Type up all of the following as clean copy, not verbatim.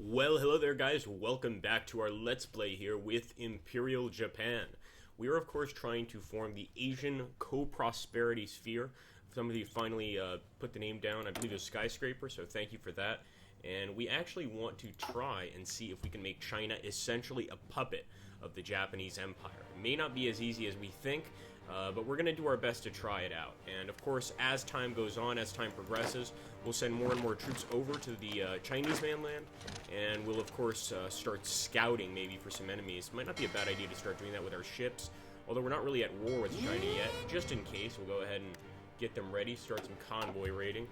Well, hello there, guys. Welcome back to our Let's Play here with Imperial Japan. We are, of course, trying to form the Asian Co-Prosperity Sphere. Some of you finally put the name down. I believe it was Skyscraper, so thank you for that. And we actually want to try and see if we can make China essentially a puppet of the Japanese Empire. It may not be as easy as we think, but we're going to do our best to try it out. And of course, as time goes on, as time progresses, we'll send more and more troops over to the Chinese mainland, and we'll of course start scouting maybe for some enemies. Might not be a bad idea to start doing that with our ships, although we're not really at war with China yet. Just in case, we'll go ahead and get them ready, start some convoy raiding.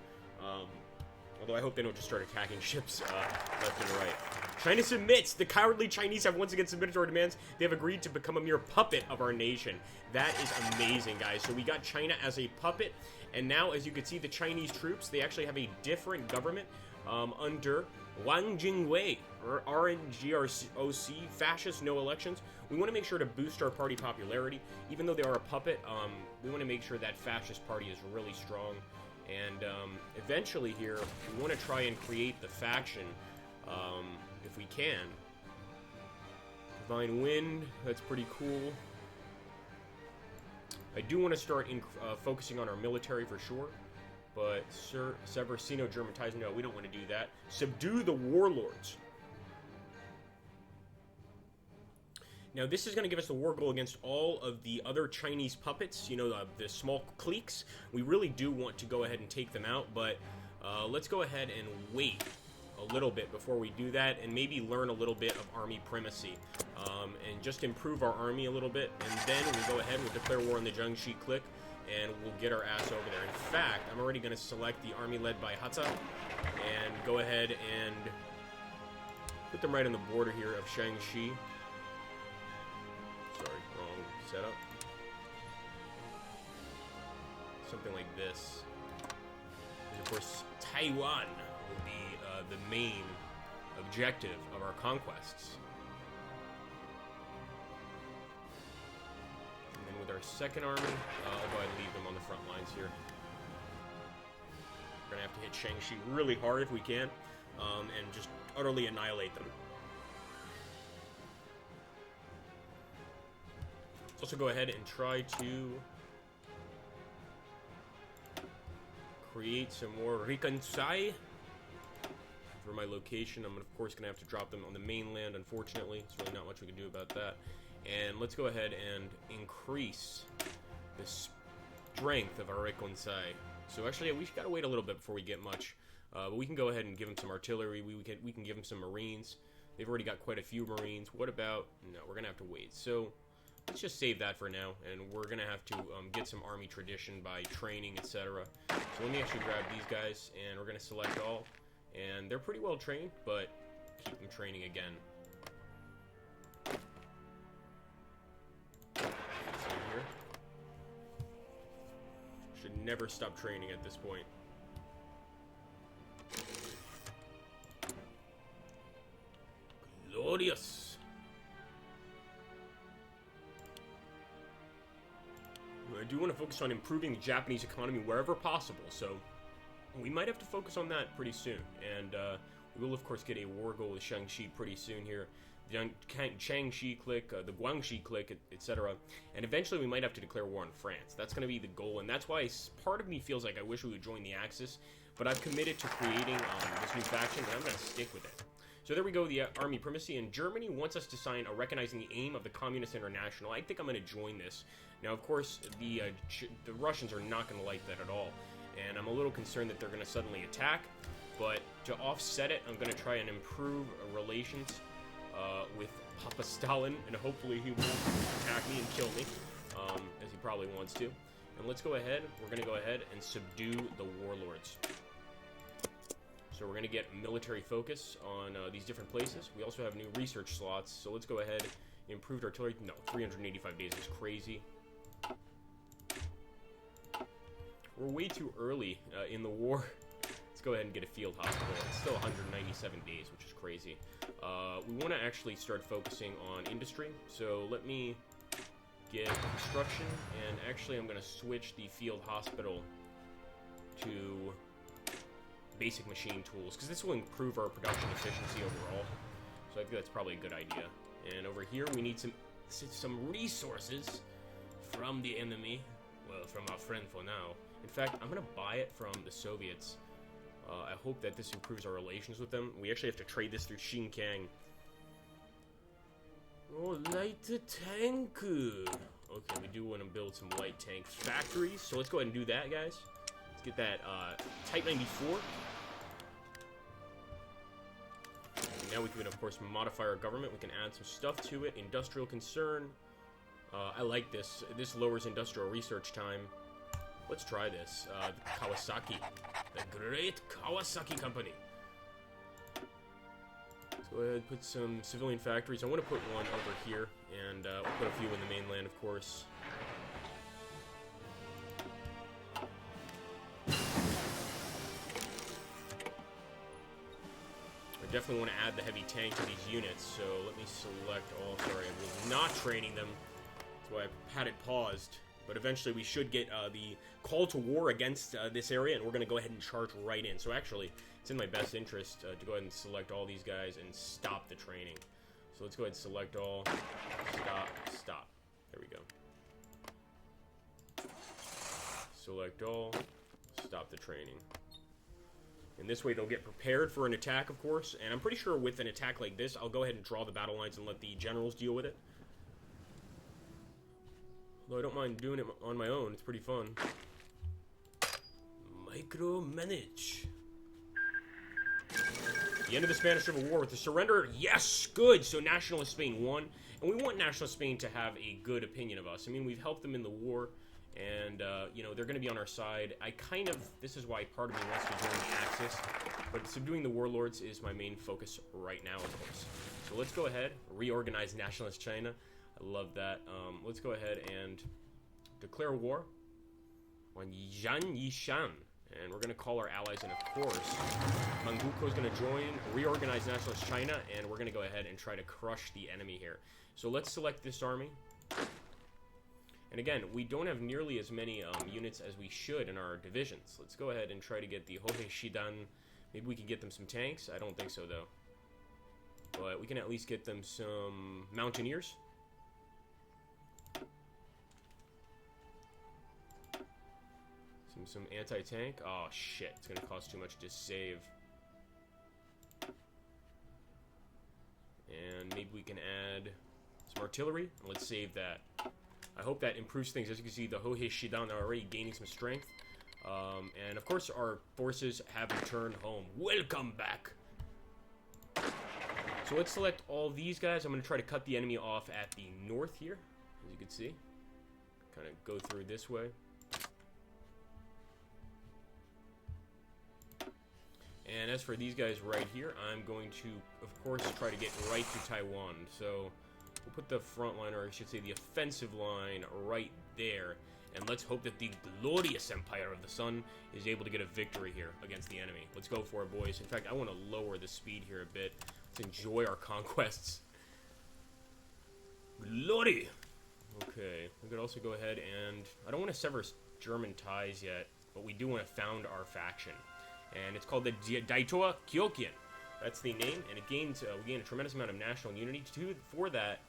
Although I hope they don't just start attacking ships left and right. China submits! The cowardly Chinese have once again submitted to our demands. They have agreed to become a mere puppet of our nation. That is amazing, guys. So we got China as a puppet, and now, as you can see, the Chinese troops, they actually have a different government under Wang Jingwei, or RNGROC, fascist, no elections. We want to make sure to boost our party popularity. Even though they are a puppet, we want to make sure that fascist party is really strong. And eventually here, we want to try and create the faction, if we can. Divine Wind, that's pretty cool. I do want to start focusing on our military for sure. But sever Sino-German ties, no, we don't want to do that. Subdue the warlords. Now, this is going to give us the war goal against all of the other Chinese puppets, you know, the small cliques. We really do want to go ahead and take them out, but let's go ahead and wait a little bit before we do that, and maybe learn a little bit of army primacy, and just improve our army a little bit, and then we'll go ahead, we'll declare war on the Jiangxi clique, and we'll get our ass over there. In fact, I'm already going to select the army led by Hatsa, and go ahead and put them right on the border here of Shaanxi. Sorry, wrong setup. Something like this. And of course, Taiwan will be the main objective of our conquests. And then with our second army, I'll go ahead and leave them on the front lines here. We're going to have to hit Shaanxi really hard if we can, and just utterly annihilate them. Let's also go ahead and try to create some more Rikansai for my location. I'm of course going to have to drop them on the mainland, unfortunately. There's really not much we can do about that. And let's go ahead and increase the strength of our Rikansai. So actually, we got to wait a little bit before we get much. But we can go ahead and give them some artillery. We can give them some Marines. They've already got quite a few Marines. What about... No, we're going to have to wait. So... let's just save that for now, and we're going to have to get some army tradition by training, etc. So let me actually grab these guys, and we're going to select all. And they're pretty well trained, but keep them training again. Here. Should never stop training at this point. Glorious! I do want to focus on improving the Japanese economy wherever possible, so we might have to focus on that pretty soon. And we will, of course, get a war goal with Shaanxi pretty soon here. The Shaanxi clique, the Guangxi clique, etc. And eventually we might have to declare war on France. That's going to be the goal, and that's why part of me feels like I wish we would join the Axis, but I've committed to creating this new faction, and I'm going to stick with it. So there we go, the army primacy, and Germany wants us to sign a recognizing the aim of the Communist International. I think I'm going to join this. Now, of course, the Russians are not going to like that at all, and I'm a little concerned that they're going to suddenly attack, but to offset it, I'm going to try and improve relations with Papa Stalin, and hopefully he won't attack me and kill me, as he probably wants to. And let's go ahead, we're going to go ahead and subdue the warlords. So we're going to get military focus on these different places. We also have new research slots, so let's go ahead. Improved artillery. No, 385 days is crazy. We're way too early in the war. Let's go ahead and get a field hospital. It's still 197 days, which is crazy. We want to actually start focusing on industry. So let me get construction, and actually I'm going to switch the field hospital to basic machine tools, because this will improve our production efficiency overall. So I think that's probably a good idea. And over here, we need some resources from the enemy. Well, from our friend for now. In fact, I'm going to buy it from the Soviets. I hope that this improves our relations with them. We actually have to trade this through Shinkang. Oh, light tank. Okay, we do want to build some light tank factories. So let's go ahead and do that, guys. Let's get that Type 94. And now we can, of course, modify our government. We can add some stuff to it. Industrial concern. I like this. This lowers industrial research time. Let's try this. Kawasaki. The great Kawasaki company. Let's go ahead and put some civilian factories. I want to put one over here, and we'll put a few in the mainland, of course. I definitely want to add the heavy tank to these units, so let me select all. Sorry, I was not training them. That's why I had it paused. But eventually we should get the call to war against this area, and we're going to go ahead and charge right in. So actually, it's in my best interest to go ahead and select all these guys and stop the training. So let's go ahead and select all. Stop. There we go. Select all. Stop the training. And this way they'll get prepared for an attack, of course. And I'm pretty sure with an attack like this, I'll go ahead and draw the battle lines and let the generals deal with it. Though I don't mind doing it on my own, it's pretty fun. Micromanage. The end of the Spanish Civil War with the surrender. Yes, good. So Nationalist Spain won, and we want Nationalist Spain to have a good opinion of us. I mean, we've helped them in the war, and you know, they're going to be on our side. This is why part of me wants to join the Axis, but subduing the warlords is my main focus right now, of course. So let's go ahead, reorganize Nationalist China. I love that. Let's go ahead and declare war on Yan Yishan. And we're going to call our allies in, of course. Manchukuo is going to join, reorganize Nationalist China, and we're going to go ahead and try to crush the enemy here. So let's select this army. And again, we don't have nearly as many units as we should in our divisions. Let's go ahead and try to get the Hohe Shidan. Maybe we can get them some tanks. I don't think so, though. But we can at least get them some mountaineers. Some anti-tank. Oh, shit. It's going to cost too much to save. And maybe we can add some artillery. Let's save that. I hope that improves things. As you can see, the Hohe Shidan are already gaining some strength. And, of course, our forces have returned home. Welcome back! So let's select all these guys. I'm going to try to cut the enemy off at the north here, as you can see. Kind of go through this way. And as for these guys right here, I'm going to, of course, try to get right to Taiwan. So we'll put the front line, or I should say the offensive line, right there. And let's hope that the glorious Empire of the Sun is able to get a victory here against the enemy. Let's go for it, boys. In fact, I want to lower the speed here a bit. Let's enjoy our conquests. Glory! Okay, we could also go ahead and... I don't want to sever German ties yet, but we do want to found our faction. And it's called the Daitoa Kyokian. That's the name, and it gains we gain a tremendous amount of national unity. For that,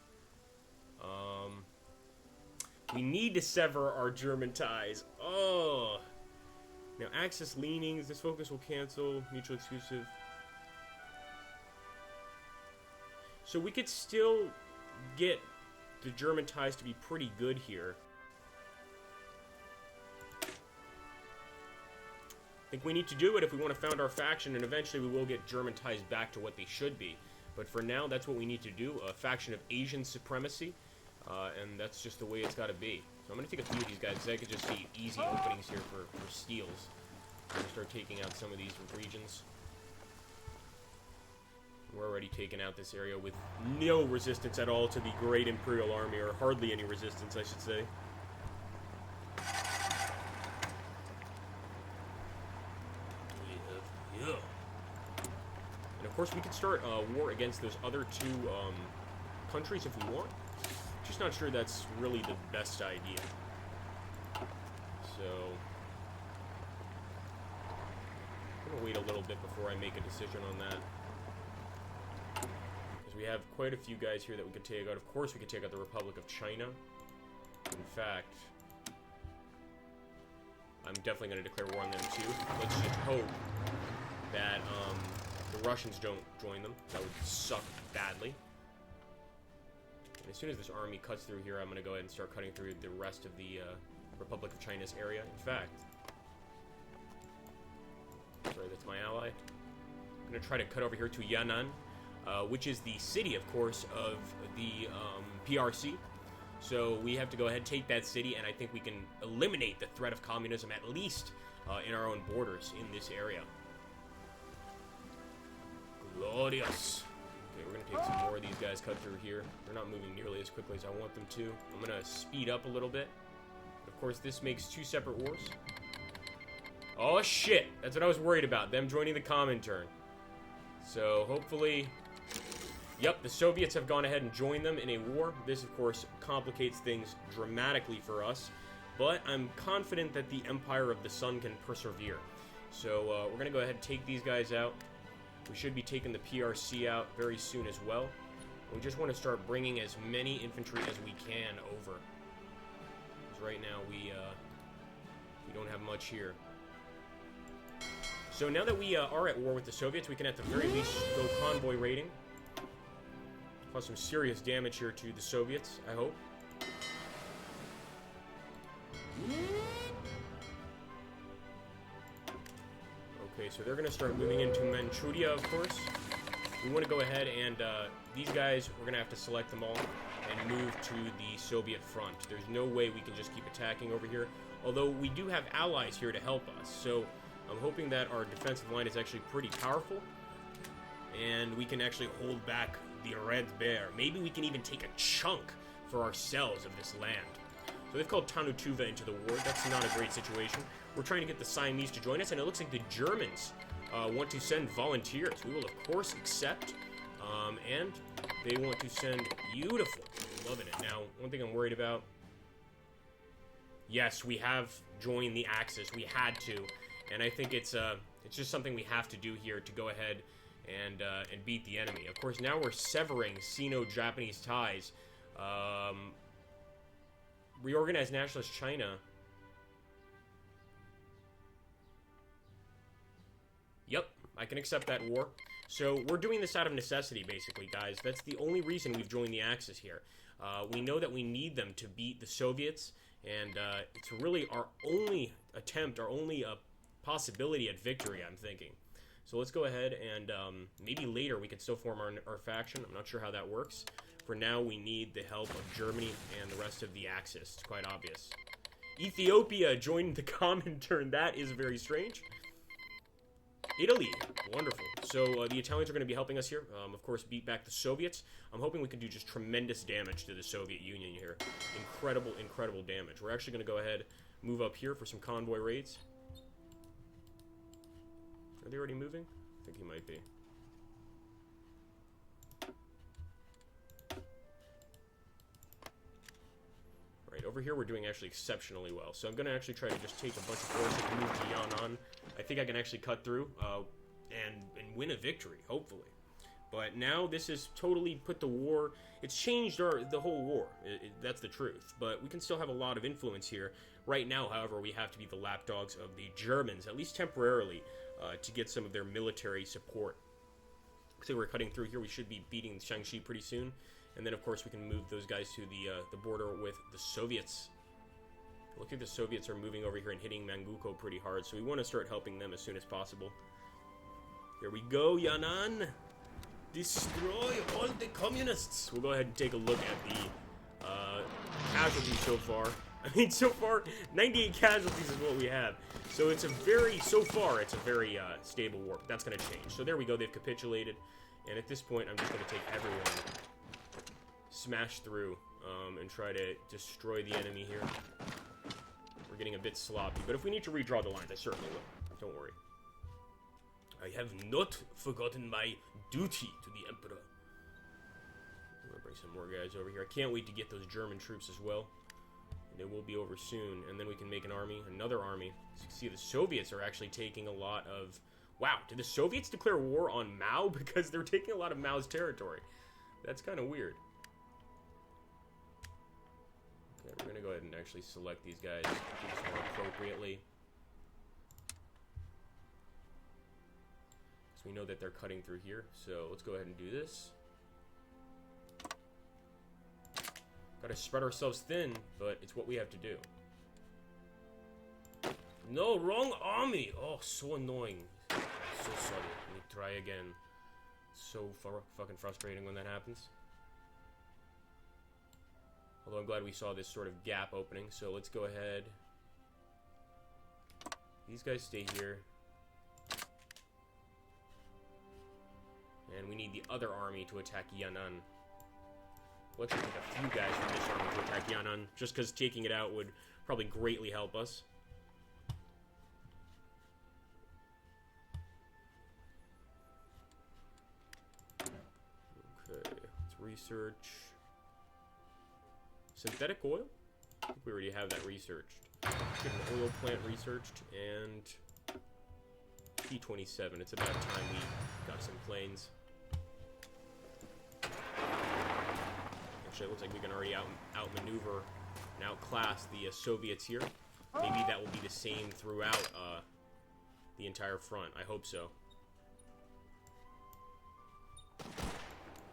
we need to sever our German ties. Oh! Now, Axis leanings. This focus will cancel. Mutual exclusive. So we could still get the German ties to be pretty good here. I think we need to do it if we want to found our faction, and eventually we will get German ties back to what they should be. But for now, that's what we need to do, a faction of Asian supremacy, and that's just the way it's got to be. So I'm going to take a few of these guys, because I could just see easy openings here for steals. I'm going to start taking out some of these regions. We're already taking out this area with no resistance at all to the Great Imperial Army, or hardly any resistance, I should say. And of course, we could start a war against those other two countries if we want. Just not sure that's really the best idea. So, I'm I'll wait a little bit before I make a decision on that. Because we have quite a few guys here that we could take out. Of course, we could take out the Republic of China. In fact, I'm definitely going to declare war on them too. Let's just hope that the Russians don't join them. That would suck badly. And as soon as this army cuts through here, I'm going to go ahead and start cutting through the rest of the Republic of China's area. In fact, sorry, that's my ally. I'm going to try to cut over here to Yan'an, which is the city, of course, of the PRC. So we have to go ahead and take that city, and I think we can eliminate the threat of communism, at least in our own borders in this area. Glorious. Okay, we're going to take some more of these guys cut through here. They're not moving nearly as quickly as I want them to. I'm going to speed up a little bit. Of course, this makes two separate wars. Oh, shit. That's what I was worried about, them joining the Comintern. So, hopefully... Yep, the Soviets have gone ahead and joined them in a war. This, of course, complicates things dramatically for us. But I'm confident that the Empire of the Sun can persevere. So, we're going to go ahead and take these guys out. We should be taking the PRC out very soon as well. We just want to start bringing as many infantry as we can over. Because right now, we don't have much here. So now that we are at war with the Soviets, we can at the very least go convoy raiding. Cause some serious damage here to the Soviets, I hope. Okay, so they're going to start moving into Manchuria, of course. We want to go ahead and, these guys, we're going to have to select them all and move to the Soviet front. There's no way we can just keep attacking over here. Although we do have allies here to help us, so I'm hoping that our defensive line is actually pretty powerful. And we can actually hold back the Red Bear. Maybe we can even take a chunk for ourselves of this land. So they've called Tanutuva into the war. That's not a great situation. We're trying to get the Siamese to join us, and it looks like the Germans want to send volunteers. We will, of course, accept. And they want to send... Beautiful. Loving it. Now, one thing I'm worried about... Yes, we have joined the Axis. We had to. And I think it's just something we have to do here to go ahead and beat the enemy. Of course, now we're severing Sino-Japanese ties. Reorganized Nationalist China. Yep, I can accept that war. So we're doing this out of necessity, basically, guys. That's the only reason we've joined the Axis here. We know that we need them to beat the Soviets, and it's really our only attempt, our only possibility at victory, I'm thinking. So let's go ahead and maybe later we can still form our faction. I'm not sure how that works. For now, we need the help of Germany and the rest of the Axis. It's quite obvious. Ethiopia joined the Comintern. That is very strange. Italy. Wonderful. So the Italians are going to be helping us here. Of course, beat back the Soviets. I'm hoping we can do just tremendous damage to the Soviet Union here. Incredible, incredible damage. We're actually going to go ahead, move up here for some convoy raids. Are they already moving? I think he might be. Right, over here we're doing actually exceptionally well. So I'm going to actually try to just take a bunch of forces and move to Yan'an. I think I can actually cut through and win a victory, hopefully. But now this has totally put the war... It's changed the whole war. That's the truth. But we can still have a lot of influence here. Right now, however, we have to be the lapdogs of the Germans, at least temporarily, to get some of their military support. So we're cutting through here. We should be beating Shaanxi pretty soon. And then, of course, we can move those guys to the border with the Soviets. Look like the Soviets are moving over here and hitting Manchukuo pretty hard. So we want to start helping them as soon as possible. Here we go, Yan'an. Destroy all the communists. We'll go ahead and take a look at the casualties so far. I mean, so far, 98 casualties is what we have. So it's a very, so far, it's a very stable war. But that's going to change. So there we go. They've capitulated. And at this point, I'm just going to take everyone, smash through, and try to destroy the enemy here. We're getting a bit sloppy. But if we need to redraw the lines, I certainly will. Don't worry. I have not forgotten my duty to the Emperor. I'm going to bring some more guys over here. I can't wait to get those German troops as well. They will be over soon, and then we can make an army, another army. So you can see the Soviets are actually taking a lot of Wow, did the Soviets declare war on Mao? Because they're taking a lot of Mao's territory. That's kind of weird. Okay, we're going to go ahead and actually select these guys more appropriately. So we know that they're cutting through here. So let's go ahead and do this. Gotta spread ourselves thin, but it's what we have to do. No, wrong army! Oh, so annoying. So sorry. Let me try again. So fucking frustrating when that happens. Although I'm glad we saw this sort of gap opening, so let's go ahead. These guys stay here. And we need the other army to attack Yan'an. Let's take a few guys from this army to attack Yan'an, just because taking it out would probably greatly help us. Okay, let's research. Synthetic oil? I think we already have that researched. Get an oil plant researched, and P-27. It's about time we got some planes. Actually, it looks like we can already outmaneuver and outclass the Soviets here. Maybe that will be the same throughout the entire front. I hope so.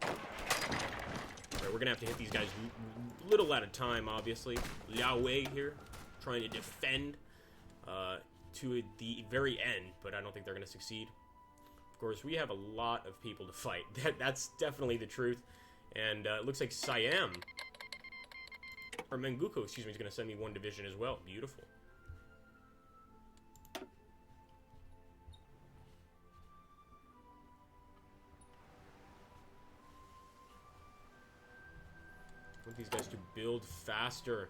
Alright, we're gonna have to hit these guys little at a time, obviously. Liao Wei here, trying to defend to the very end, but I don't think they're gonna succeed. Of course, we have a lot of people to fight. That's definitely the truth. And it looks like Siam, or Menguko, excuse me, is going to send me one division as well. Beautiful. I want these guys to build faster.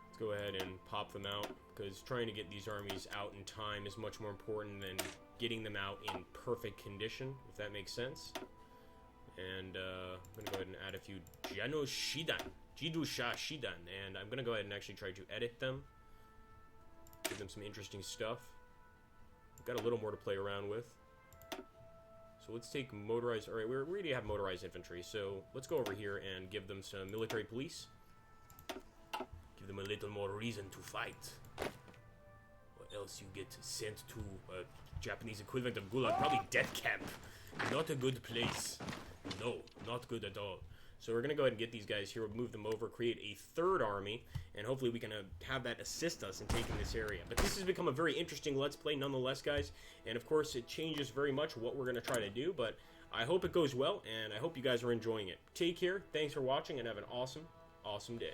Let's go ahead and pop them out, because trying to get these armies out in time is much more important than getting them out in perfect condition, if that makes sense. And I'm going to go ahead and add a few Jidusha Shidan, and I'm going to go ahead and actually try to edit them. Give them some interesting stuff. We've got a little more to play around with. So let's take motorized... Alright, we already have motorized infantry, so let's go over here and give them some military police. Give them a little more reason to fight. Or else you get sent to a Japanese equivalent of Gulag, probably death camp. Not a good place. No, not good at all. So we're going to go ahead and get these guys here, move them over, create a third army, and hopefully we can have that assist us in taking this area. But this has become a very interesting Let's Play nonetheless, guys. And of course, it changes very much what we're going to try to do, but I hope it goes well, and I hope you guys are enjoying it. Take care, thanks for watching, and have an awesome, awesome day.